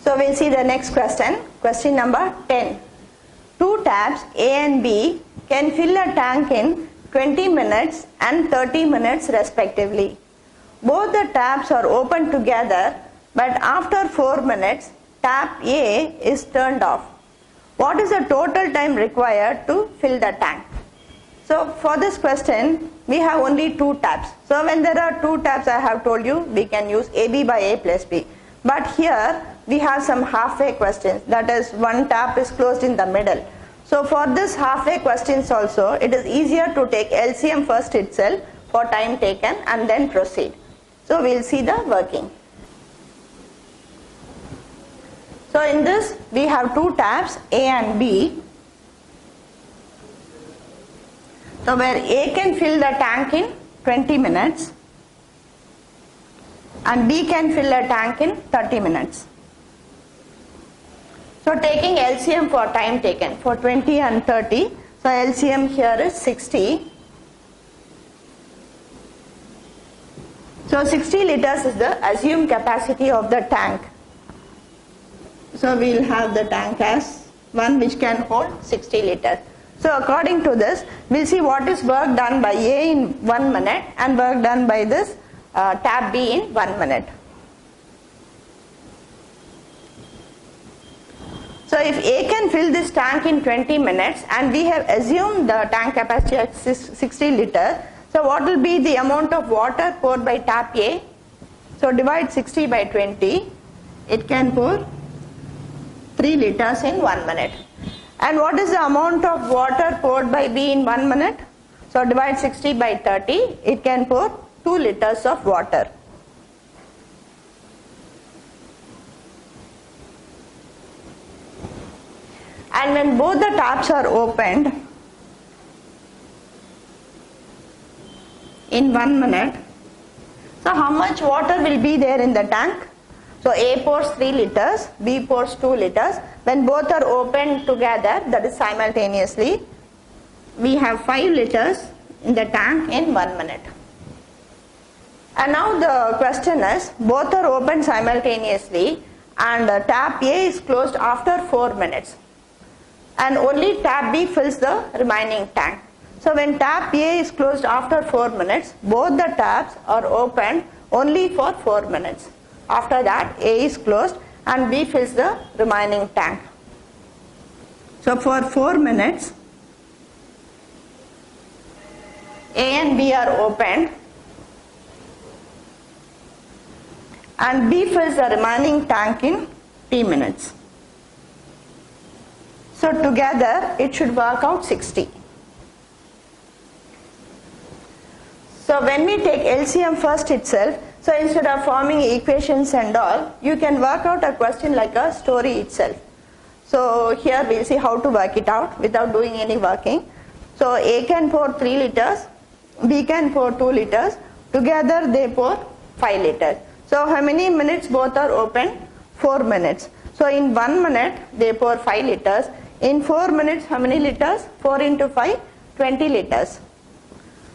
So we'll see the next question. Question number 10. Two taps A and B can fill a tank in 20 minutes and 30 minutes respectively. Both the taps are open together, but after 4 minutes, tap A is turned off. What is the total time required to fill the tank? So for this question, we have only two taps. So when there are two taps, I have told you, we can use AB by A plus B. But here, we have some halfway questions. That is, one tap is closed in the middle. So for this halfway questions also, it is easier to take LCM first itself for time taken and then proceed. So we'll see the working. So in this, we have two taps, A and B. So where A can fill the tank in 20 minutes and B can fill a tank in 30 minutes. So taking LCM for time taken for 20 and 30, so LCM here is 60. So 60 liters is the assumed capacity of the tank. So we will have the tank as one which can hold 60 liters. So according to this, we will see what is work done by A in 1 minute and work done by this tap B in 1 minute. So if A can fill this tank in 20 minutes and we have assumed the tank capacity at 60 liters, so what will be the amount of water poured by tap A? So divide 60 by 20, it can pour 3 liters in 1 minute. And what is the amount of water poured by B in 1 minute? So divide 60 by 30, it can pour 2 liters of water. And when both the taps are opened in 1 minute, so how much water will be there in the tank? So A pours 3 liters, B pours 2 liters. When both are opened together, that is simultaneously, we have 5 liters in the tank in 1 minute. And now the question is, both are opened simultaneously and tap A is closed after 4 minutes. And only tap B fills the remaining tank. So when tap A is closed after 4 minutes, both the taps are opened only for 4 minutes. After that, A is closed and B fills the remaining tank. So for 4 minutes, A and B are opened and B fills the remaining tank in T minutes. So together it should work out 60. So when we take LCM first itself, so instead of forming equations and all, you can work out a question like a story itself. So here we'll see how to work it out without doing any working. So A can pour 3 liters, B can pour 2 liters, together they pour 5 liters. So how many minutes both are open? 4 minutes. So in 1 minute they pour 5 liters. In 4 minutes, how many liters? 4 into 5, 20 liters.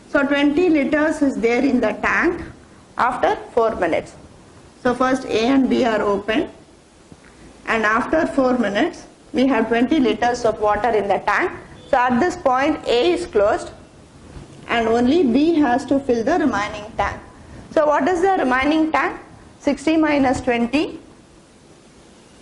So 20 liters is there in the tank after 4 minutes. So first A and B are open and after 4 minutes, we have 20 liters of water in the tank. So at this point, A is closed and only B has to fill the remaining tank. So what is the remaining tank? 60 minus 20,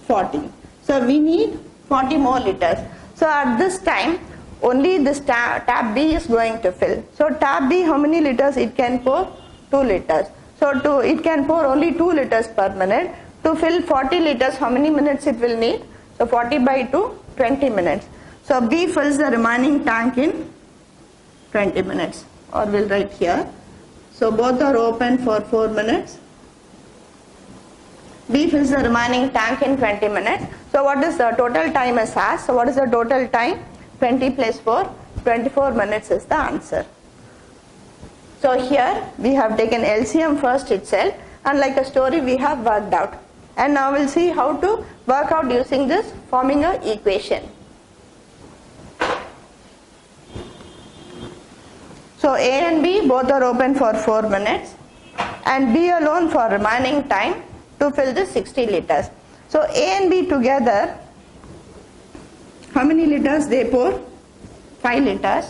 40. So we need 40 more liters. So at this time, only this tap B is going to fill. So tap B, how many liters it can pour? 2 liters. So it can pour only 2 liters per minute. To fill 40 liters, how many minutes it will need? So 40 by 2, 20 minutes. So B fills the remaining tank in 20 minutes, or we'll write here. So both are open for 4 minutes. B fills the remaining tank in 20 minutes. So what is the total time is asked? So what is the total time? 20 plus 4, 24 minutes is the answer. So here we have taken LCM first itself and like a story we have worked out. And now we'll see how to work out using this forming an equation. So A and B both are open for 4 minutes and B alone for remaining time to fill the 60 liters. So A and B together, how many liters they pour? 5 liters.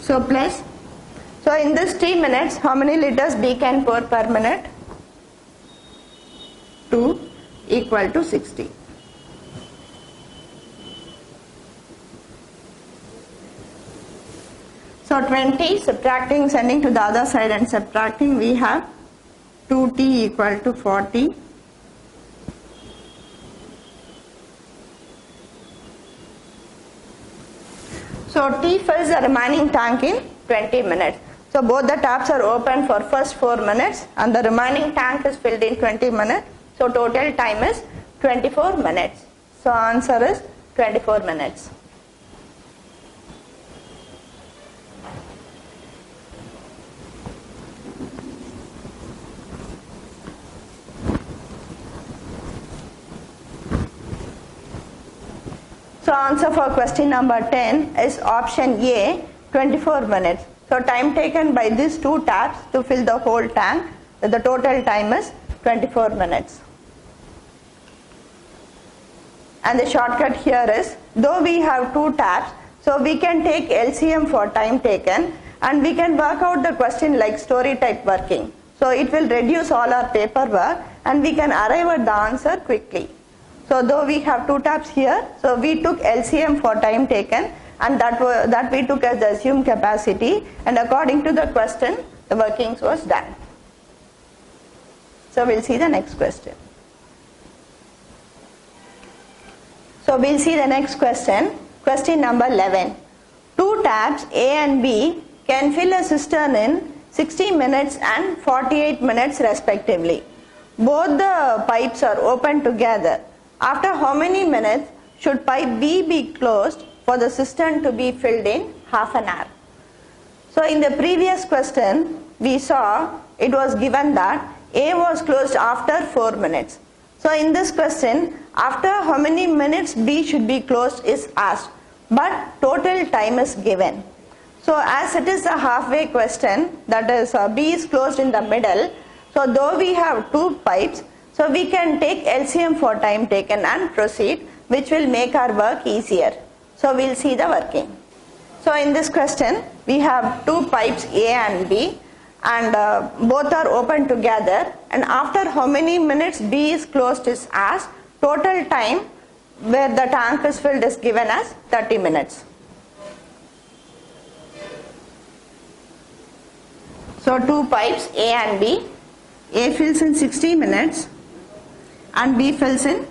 So plus, so in this 3 minutes, how many liters B can pour per minute? 2 equal to 60. So 20, subtracting, sending to the other side and subtracting, we have 2T equal to 40. So T fills the remaining tank in 20 minutes. So both the taps are open for first 4 minutes and the remaining tank is filled in 20 minutes. So total time is 24 minutes. So answer is 24 minutes. So answer for question number 10 is option A, 24 minutes. So time taken by these 2 taps to fill the whole tank, the total time is 24 minutes. And the shortcut here is, though we have 2 taps, so we can take LCM for time taken and we can work out the question like story type working. So it will reduce all our paperwork and we can arrive at the answer quickly. So though we have 2 taps here, so we took LCM for time taken and that we took as the assumed capacity, and according to the question the workings was done. So we'll see the next question. So we'll see the next question, question number 11. 2 taps A and B can fill a cistern in 60 minutes and 48 minutes respectively. Both the pipes are open together. After how many minutes should pipe B be closed for the cistern to be filled in half an hour? So in the previous question we saw it was given that A was closed after 4 minutes. So in this question, after how many minutes B should be closed is asked, but total time is given. So as it is a halfway question, that is B is closed in the middle, so though we have 2 pipes, so we can take LCM for time taken and proceed, which will make our work easier. So we'll see the working. So in this question, we have 2 pipes A and B, and both are open together, and after how many minutes B is closed is asked. Total time where the tank is filled is given as 30 minutes. So 2 pipes A and B, A fills in 60 minutes and B fills in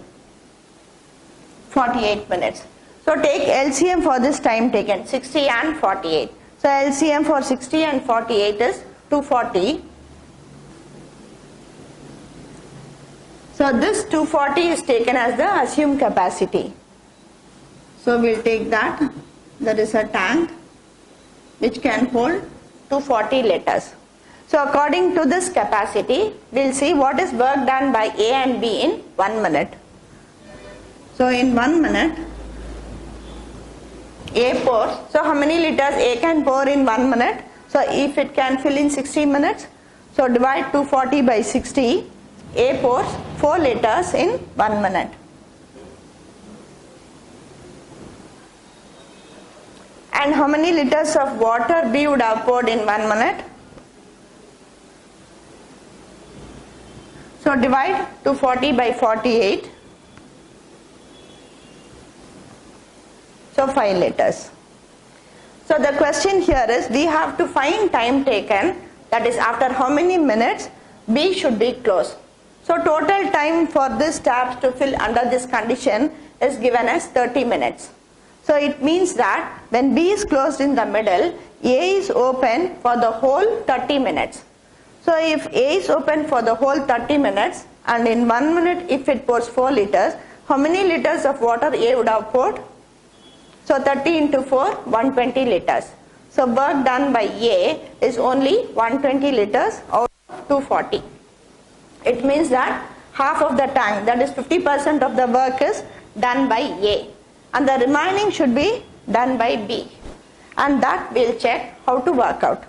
48 minutes. So take LCM for this time taken, 60 and 48. So LCM for 60 and 48 is 240. So this 240 is taken as the assumed capacity. So we'll take that. That is a tank which can hold 240 liters. So according to this capacity, we'll see what is work done by A and B in 1 minute. So in 1 minute, A pours. So how many liters A can pour in 1 minute? So if it can fill in 60 minutes, so divide 240 by 60, A pours 4 liters in 1 minute. And how many liters of water B would have poured in 1 minute? So divide 240 by 48. So 5 liters. So the question here is, we have to find time taken, that is after how many minutes B should be closed. So total time for this tap to fill under this condition is given as 30 minutes. So it means that when B is closed in the middle, A is open for the whole 30 minutes. So if A is open for the whole 30 minutes and in 1 minute if it pours 4 liters, how many liters of water A would have poured? So 30 into 4, 120 liters. So work done by A is only 120 liters out of 240. It means that half of the tank, that is 50% of the work is done by A, and the remaining should be done by B, and that we'll check how to work out.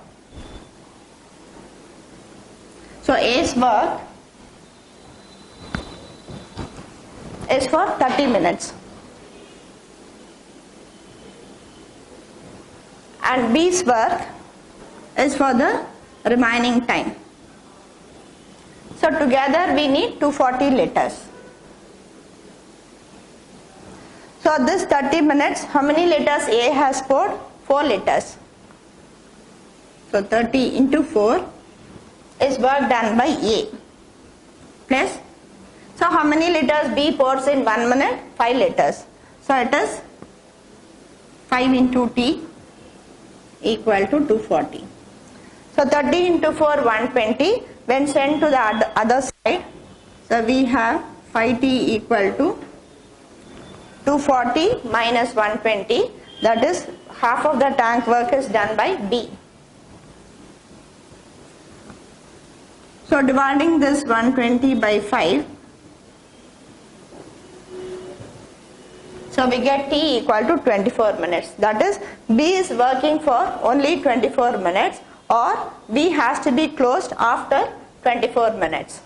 So A's work is for 30 minutes. And B's work is for the remaining time. So together we need 240 liters. So this 30 minutes, how many liters A has poured? 4 liters. So 30 into 4 is work done by A. Plus, so how many liters B pours in 1 minute? 5 liters. So it is 5 into T equal to 240. So 30 into 4, 120. When sent to the other side, so we have 5T equal to 240 minus 120. That is half of the tank work is done by B. So dividing this 120 by 5, so we get T equal to 24 minutes. That is, B is working for only 24 minutes, or B has to be closed after 24 minutes.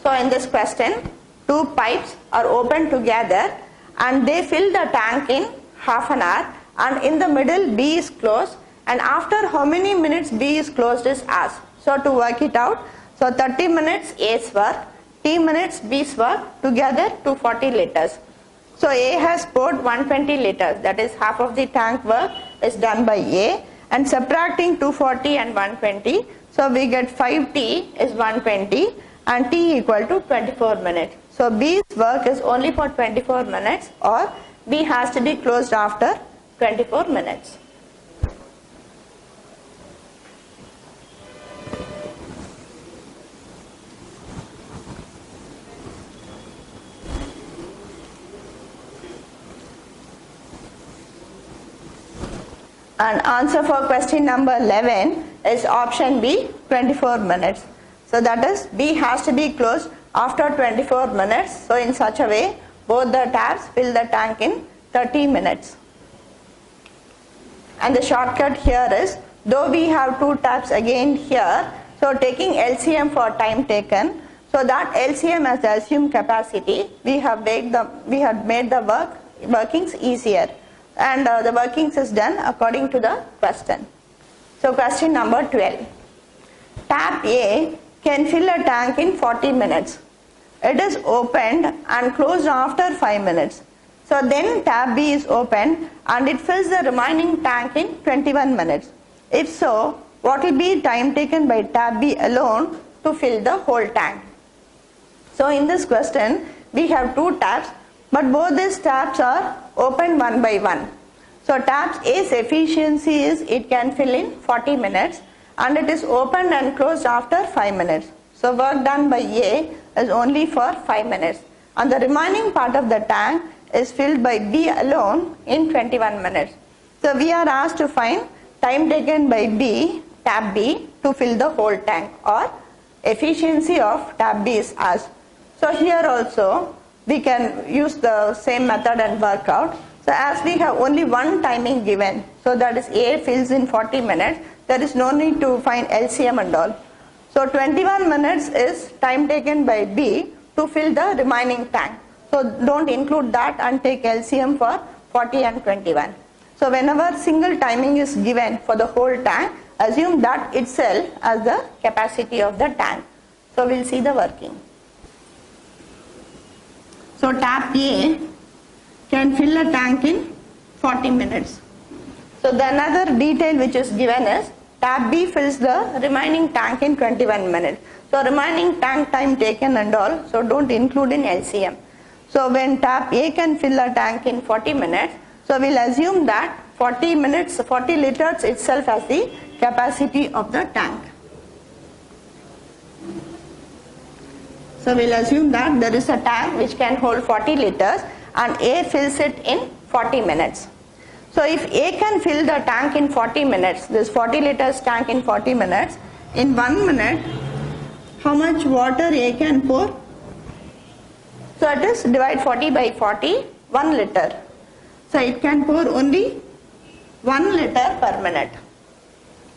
So in this question, two pipes are opened together and they fill the tank in half an hour, and in the middle B is closed, and after how many minutes B is closed is asked. So to work it out, so 30 minutes A's work, T minutes B's work, together 240 liters. So A has poured 120 liters, that is half of the tank work is done by A, and subtracting 240 and 120, so we get 5T is 120 and T equal to 24 minutes. So B's work is only for 24 minutes, or B has to be closed after 24 minutes. And answer for question number 11 is option B, 24 minutes. So that is, B has to be closed after 24 minutes. So in such a way, both the taps fill the tank in 30 minutes. And the shortcut here is, though we have two taps again here, so taking LCM for time taken, so that LCM as the assumed capacity, we have made the workings easier. And the workings is done according to the question. So question number 12. Tap A can fill a tank in 40 minutes. It is opened and closed after 5 minutes. So then tap B is opened and it fills the remaining tank in 21 minutes. If so, what will be time taken by tap B alone to fill the whole tank? So in this question, we have two taps, but both these taps are open one by one. So taps A's efficiency is it can fill in 40 minutes and it is opened and closed after 5 minutes. So work done by A is only for 5 minutes, and the remaining part of the tank is filled by B alone in 21 minutes. So we are asked to find time taken by B, tap B, to fill the whole tank, or efficiency of tap B is asked. So here also we can use the same method and work out. So as we have only one timing given, so that is A fills in 40 minutes, there is no need to find LCM and all. So 21 minutes is time taken by B to fill the remaining tank. So don't include that and take LCM for 40 and 21. So whenever single timing is given for the whole tank, assume that itself as the capacity of the tank. So we'll see the working. So tap A can fill a tank in 40 minutes. So the another detail which is given is tap B fills the remaining tank in 21 minutes. So remaining tank time taken and all, so don't include in LCM. So when tap A can fill a tank in 40 minutes, so we'll assume that 40 liters itself as the capacity of the tank. So we'll assume that there is a tank which can hold 40 liters and A fills it in 40 minutes. So if A can fill the tank in 40 minutes, this 40 liters tank in 40 minutes, in 1 minute, how much water A can pour? So it is divide 40 by 40, 1 liter. So it can pour only 1 liter per minute.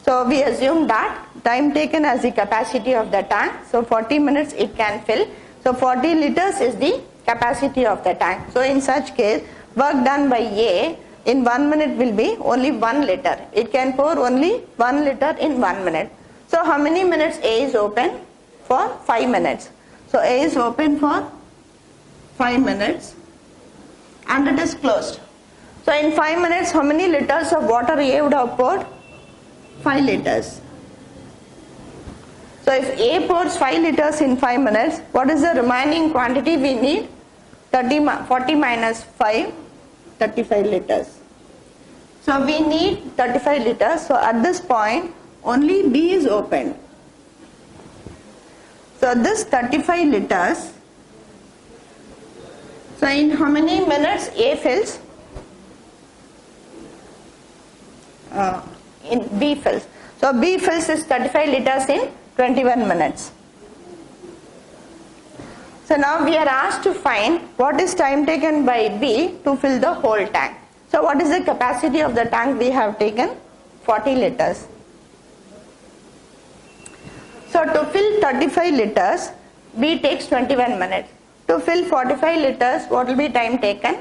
So we assume that time taken as the capacity of the tank. So 40 minutes it can fill. So 40 liters is the capacity of the tank. So in such case, work done by A in 1 minute will be only 1 liter. It can pour only 1 liter in 1 minute. So how many minutes A is open? For 5 minutes. So A is open for 5 minutes and it is closed. So in 5 minutes, how many liters of water A would have poured? 5 liters. So if A pours 5 liters in 5 minutes, what is the remaining quantity we need? 40 minus 5, 35 liters. So we need 35 liters. So at this point, only B is opened. So this 35 liters, so in how many minutes A fills? In B fills. So B fills is 35 liters in 21 minutes. So now we are asked to find what is time taken by B to fill the whole tank. So what is the capacity of the tank we have taken? 40 liters. So to fill 35 liters, B takes 21 minutes. To fill 45 liters, what will be time taken?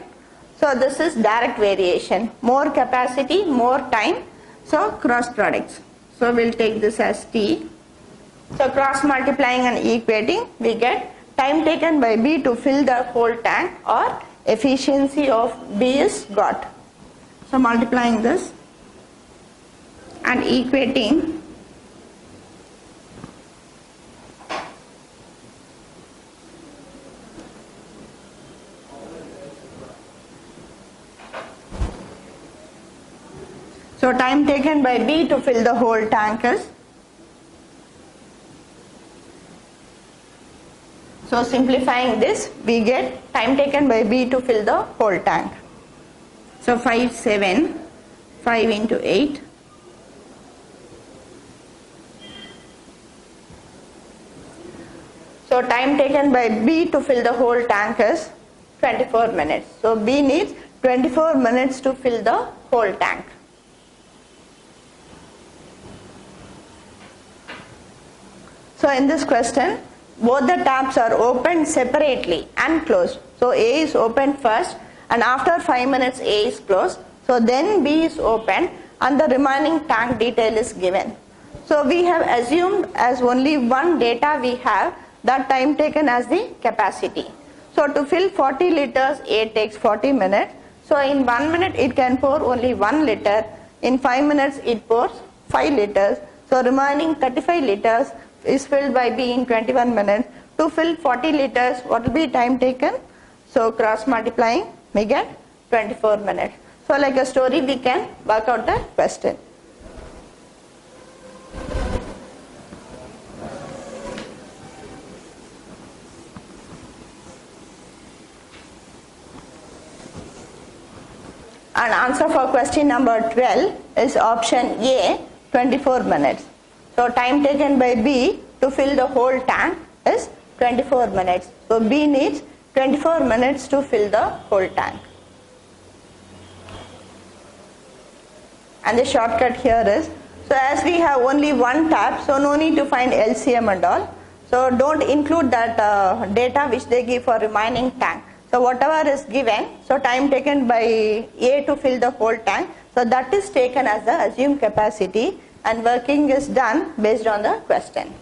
So this is direct variation. More capacity, more time. So cross products. So we'll take this as T. So cross multiplying and equating, we get time taken by B to fill the whole tank, or efficiency of B is got. So multiplying this and equating, so time taken by B to fill the whole tank is, so simplifying this, we get time taken by B to fill the whole tank. So 5 into 8. So time taken by B to fill the whole tank is 24 minutes. So B needs 24 minutes to fill the whole tank. So in this question, both the taps are opened separately and closed. So A is opened first, and after 5 minutes A is closed. So then B is opened and the remaining tank detail is given. So we have assumed as only one data we have, that time taken as the capacity. So to fill 40 liters, A takes 40 minutes. So in 1 minute it can pour only 1 liter. In 5 minutes it pours 5 liters. So remaining 35 liters is filled by B in 21 minutes. To fill 40 liters, what will be time taken? So cross multiplying, we get 24 minutes. So like a story, we can work out the question. And answer for question number 12 is option A, 24 minutes. So time taken by B to fill the whole tank is 24 minutes. So B needs 24 minutes to fill the whole tank. And the shortcut here is, so as we have only one tap, so no need to find LCM and all. So don't include that data which they give for remaining tank. So whatever is given, so time taken by A to fill the whole tank, so that is taken as the assumed capacity, and working is done based on the question.